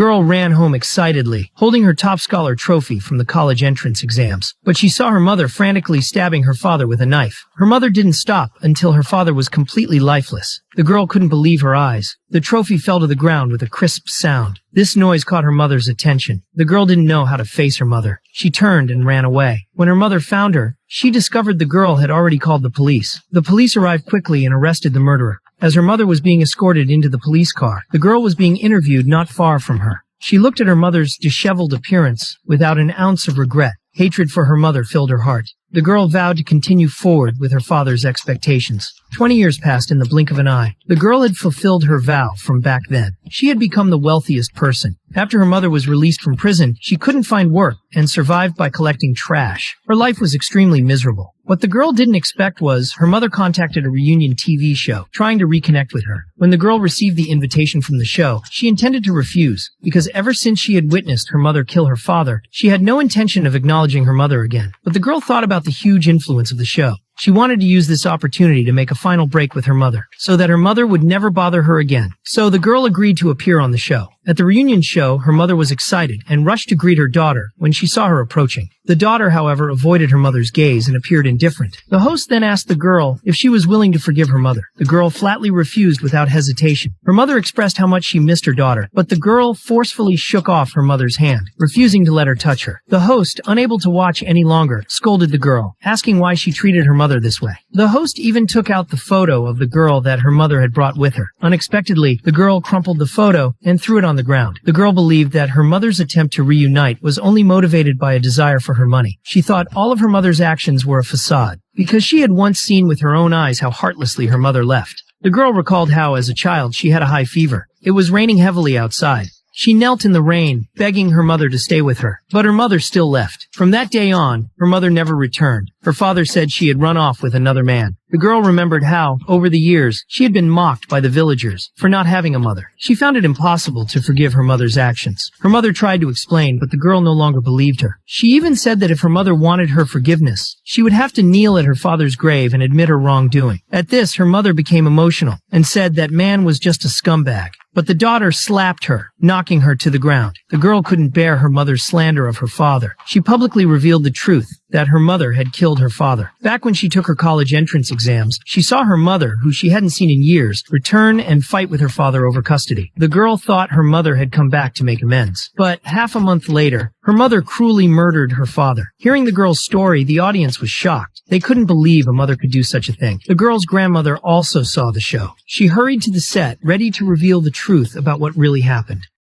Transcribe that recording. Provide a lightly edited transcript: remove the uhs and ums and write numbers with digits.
Girl ran home excitedly, holding her top scholar trophy from the college entrance exams. But she saw her mother frantically stabbing her father with a knife. Her mother didn't stop until her father was completely lifeless. The girl couldn't believe her eyes. The trophy fell to the ground with a crisp sound. This noise caught her mother's attention. The girl didn't know how to face her mother. She turned and ran away. When her mother found her, she discovered the girl had already called the police. The police arrived quickly and arrested the murderer. As her mother was being escorted into the police car, the girl was being interviewed not far from her. She looked at her mother's disheveled appearance without an ounce of regret. Hatred for her mother filled her heart. The girl vowed to continue forward with her father's expectations. 20 years passed in the blink of an eye. The girl had fulfilled her vow from back then. She had become the wealthiest person. After her mother was released from prison, she couldn't find work and survived by collecting trash. Her life was extremely miserable. What the girl didn't expect was her mother contacted a reunion TV show, trying to reconnect with her. When the girl received the invitation from the show, she intended to refuse, because ever since she had witnessed her mother kill her father, she had no intention of acknowledging her mother again. But the girl thought about the huge influence of the show. She wanted to use this opportunity to make a final break with her mother, so that her mother would never bother her again. So the girl agreed to appear on the show. At the reunion show, her mother was excited and rushed to greet her daughter when she saw her approaching. The daughter, however, avoided her mother's gaze and appeared indifferent. The host then asked the girl if she was willing to forgive her mother. The girl flatly refused without hesitation. Her mother expressed how much she missed her daughter, but the girl forcefully shook off her mother's hand, refusing to let her touch her. The host, unable to watch any longer, scolded the girl, asking why she treated her mother this way. The host even took out the photo of the girl that her mother had brought with her. Unexpectedly, the girl crumpled the photo and threw it on the ground. The girl believed that her mother's attempt to reunite was only motivated by a desire for her money. She thought all of her mother's actions were a facade, because she had once seen with her own eyes how heartlessly her mother left. The girl recalled how, as a child, she had a high fever. It was raining heavily outside. She knelt in the rain, begging her mother to stay with her. But her mother still left. From that day on, her mother never returned. Her father said she had run off with another man. The girl remembered how, over the years, she had been mocked by the villagers for not having a mother. She found it impossible to forgive her mother's actions. Her mother tried to explain, but the girl no longer believed her. She even said that if her mother wanted her forgiveness, she would have to kneel at her father's grave and admit her wrongdoing. At this, her mother became emotional and said that man was just a scumbag. But the daughter slapped her, knocking her to the ground. The girl couldn't bear her mother's slander of her father. She publicly revealed the truth, that her mother had killed her father. Back when she took her college entrance exams, she saw her mother, who she hadn't seen in years, return and fight with her father over custody. The girl thought her mother had come back to make amends. But half a month later, her mother cruelly murdered her father. Hearing the girl's story, the audience was shocked. They couldn't believe a mother could do such a thing. The girl's grandmother also saw the show. She hurried to the set, ready to reveal the truth about what really happened.